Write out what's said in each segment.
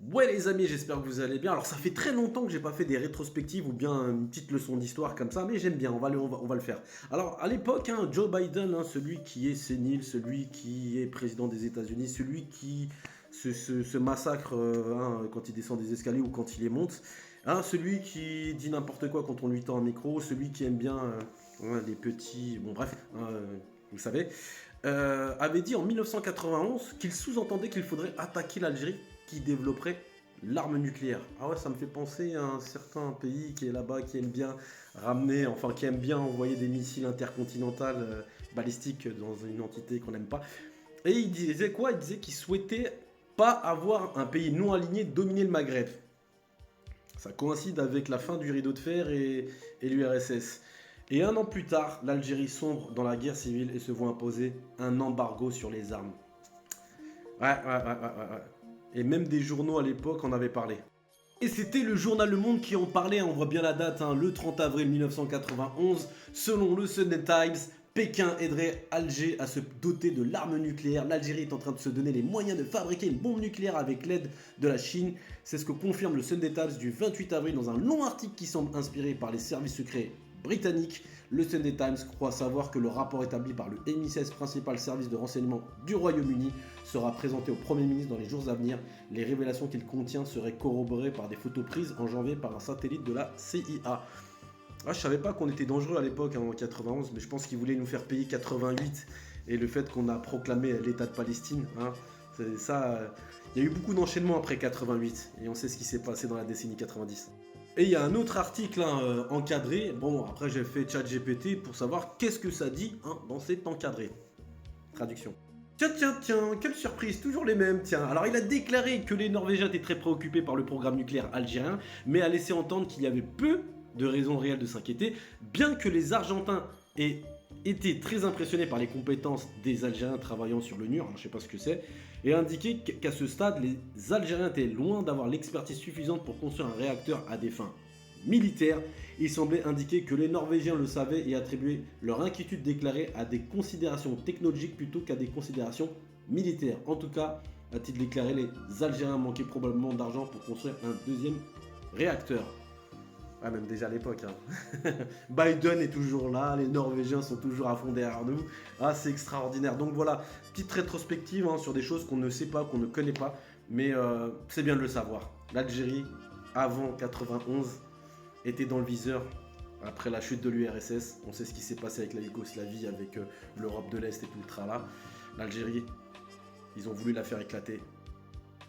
Ouais les amis, j'espère que vous allez bien. Alors ça fait très longtemps que j'ai pas fait des rétrospectives ou bien une petite leçon d'histoire comme ça, mais j'aime bien, on va le faire. Alors à l'époque, Joe Biden, celui qui est sénile, celui qui est président des États-Unis, celui qui se massacre quand il descend des escaliers ou quand il les monte, celui qui dit n'importe quoi quand on lui tend un micro, celui qui aime bien les petits, bon bref, vous savez, avait dit en 1991 qu'il sous-entendait qu'il faudrait attaquer l'Algérie qui développerait l'arme nucléaire. Ah ouais, ça me fait penser à un certain pays qui est là-bas, qui aime bien ramener, enfin qui aime bien envoyer des missiles intercontinentaux balistiques dans une entité qu'on n'aime pas. Et il disait quoi? Il disait qu'il souhaitait pas avoir un pays non aligné dominer le Maghreb. Ça coïncide avec la fin du rideau de fer et l'URSS. Et un an plus tard, l'Algérie sombre dans la guerre civile et se voit imposer un embargo sur les armes. Ouais. Et même des journaux à l'époque en avaient parlé. Et c'était le journal Le Monde qui en parlait, on voit bien la date, le 30 avril 1991. Selon le Sunday Times, Pékin aiderait Alger à se doter de l'arme nucléaire. L'Algérie est en train de se donner les moyens de fabriquer une bombe nucléaire avec l'aide de la Chine. C'est ce que confirme le Sunday Times du 28 avril dans un long article qui semble inspiré par les services secrets britanniques. Le Sunday Times croit savoir que le rapport établi par le MI6, principal service de renseignement du Royaume-Uni, sera présenté au Premier ministre dans les jours à venir. Les révélations qu'il contient seraient corroborées par des photos prises en janvier par un satellite de la CIA. Je savais pas qu'on était dangereux à l'époque, en 91, mais je pense qu'ils voulaient nous faire payer 88. Et le fait qu'on a proclamé l'État de Palestine, c'est ça. Il y a eu beaucoup d'enchaînements après 88, et on sait ce qui s'est passé dans la décennie 90. Et il y a un autre article encadré. Bon, après j'ai fait ChatGPT pour savoir qu'est-ce que ça dit dans cet encadré. Traduction. Tiens, quelle surprise, toujours les mêmes, tiens. Alors il a déclaré que les Norvégiens étaient très préoccupés par le programme nucléaire algérien, mais a laissé entendre qu'il y avait peu de raisons réelles de s'inquiéter, bien que les Argentins aient été très impressionnés par les compétences des Algériens travaillant sur le NUR, je ne sais pas ce que c'est, et a indiqué qu'à ce stade, les Algériens étaient loin d'avoir l'expertise suffisante pour construire un réacteur à des fins militaires. Il semblait indiquer que les Norvégiens le savaient et attribuaient leur inquiétude déclarée à des considérations technologiques plutôt qu'à des considérations militaires. En tout cas, a-t-il déclaré, les Algériens manquaient probablement d'argent pour construire un deuxième réacteur. Ah, même déjà à l'époque. Biden est toujours là, les Norvégiens sont toujours à fond derrière nous. C'est extraordinaire. Donc voilà, petite rétrospective sur des choses qu'on ne sait pas, qu'on ne connaît pas. Mais c'est bien de le savoir. L'Algérie, avant 91, était dans le viseur après la chute de l'URSS. On sait ce qui s'est passé avec la Yougoslavie, avec l'Europe de l'Est et tout le tralala. L'Algérie, ils ont voulu la faire éclater,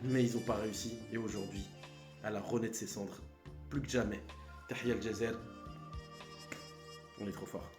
mais ils n'ont pas réussi. Et aujourd'hui, elle a renaît de ses cendres, plus que jamais. Tahia al-Jazer, on est trop fort.